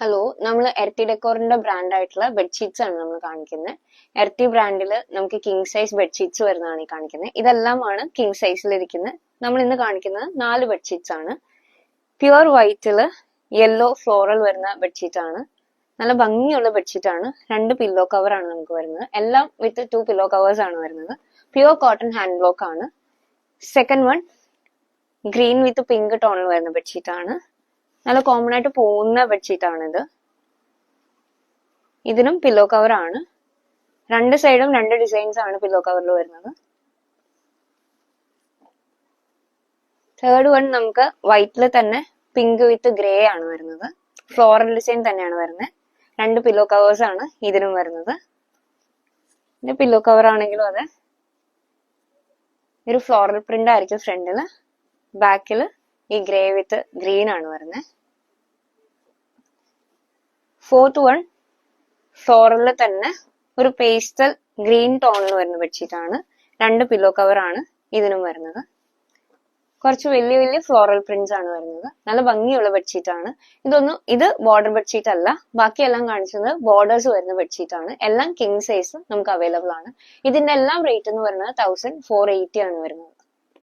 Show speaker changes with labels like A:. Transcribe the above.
A: Hello, നമ്മൾ earthy ഡെക്കോറിന്റെ brand ആയിട്ടുള്ള bedsheets ആണ് നമ്മൾ കാണിക്കുന്നത്. എർത്തി ബ്രാൻഡിൽ നമുക്ക് കിങ് സൈസ് ബെഡ്ഷീറ്റ്സ് വരുന്നതാണ് ഈ കാണിക്കുന്നത്. ഇതെല്ലാമാണ് കിങ് സൈസിൽ ഇരിക്കുന്നത്. നമ്മൾ ഇന്ന് കാണിക്കുന്നത് 4 ബെഡ്ഷീറ്റ്സ് ആണ്. പ്യുവർ വൈറ്റില് യെല്ലോ ഫ്ലോറൽ വരുന്ന ബെഡ്ഷീറ്റ് ആണ്. നല്ല ഭംഗിയുള്ള ബെഡ്ഷീറ്റ് ആണ്. 2 പില്ലോ കവർ ആണ് നമുക്ക് വരുന്നത്. എല്ലാം വിത്ത് 2 പില്ലോ കവേഴ്സ് ആണ് വരുന്നത്. പ്യുവർ കോട്ടൺ ഹാൻഡ് ബ്ലോക്ക് ആണ്. Second one green with pink ടോണിൽ വരുന്ന ബെഡ്ഷീറ്റ് ആണ്. നല്ല കോമൺ ആയിട്ട് പോകുന്ന ബെഡ്ഷീറ്റ് ആണിത്. ഇതിനും പില്ലോ കവർ ആണ്. 2 സൈഡും 2 ഡിസൈൻസ് ആണ് പില്ലോ കവറിൽ വരുന്നത്. തേർഡ് വൺ നമുക്ക് വൈറ്റിൽ തന്നെ പിങ്ക് വിത്ത് ഗ്രേ ആണ് വരുന്നത്. ഫ്ലോറൽ ഡിസൈൻ തന്നെയാണ് വരുന്നത്. 2 പില്ലോ കവേഴ്സ് ആണ് ഇതിനും വരുന്നത്. ഇതിന്റെ പില്ലോ കവർ ആണെങ്കിലും അതെ ഒരു ഫ്ലോറൽ പ്രിന്റ് ആയിരിക്കും ഫ്രണ്ടില്. ബാക്കില് ഈ ഗ്രേ വിത്ത് ഗ്രീൻ ആണ് വരുന്നത്. ഫോർത്ത് വൺ ഫ്ലോറലിൽ തന്നെ ഒരു പേസ്റ്റൽ ഗ്രീൻ ടോണിൽ വരുന്ന ബെഡ്ഷീറ്റ് ആണ്. 2 പില്ലോ കവർ ആണ് ഇതിനും വരുന്നത്. കുറച്ച് വലിയ വലിയ ഫ്ലോറൽ പ്രിന്റ്സ് ആണ് വരുന്നത്. നല്ല ഭംഗിയുള്ള ബെഡ്ഷീറ്റ് ആണ്. ഇത് ബോർഡർ ബെഡ്ഷീറ്റ് അല്ല. ബാക്കിയെല്ലാം കാണിച്ചത് ബോർഡേഴ്സ് വരുന്ന ബെഡ്ഷീറ്റ് ആണ്. എല്ലാം കിങ് സൈസ് നമുക്ക് അവൈലബിൾ ആണ്. ഇതിന്റെ എല്ലാം റേറ്റ് എന്ന് പറയുന്നത് 1480 ആണ് വരുന്നത്.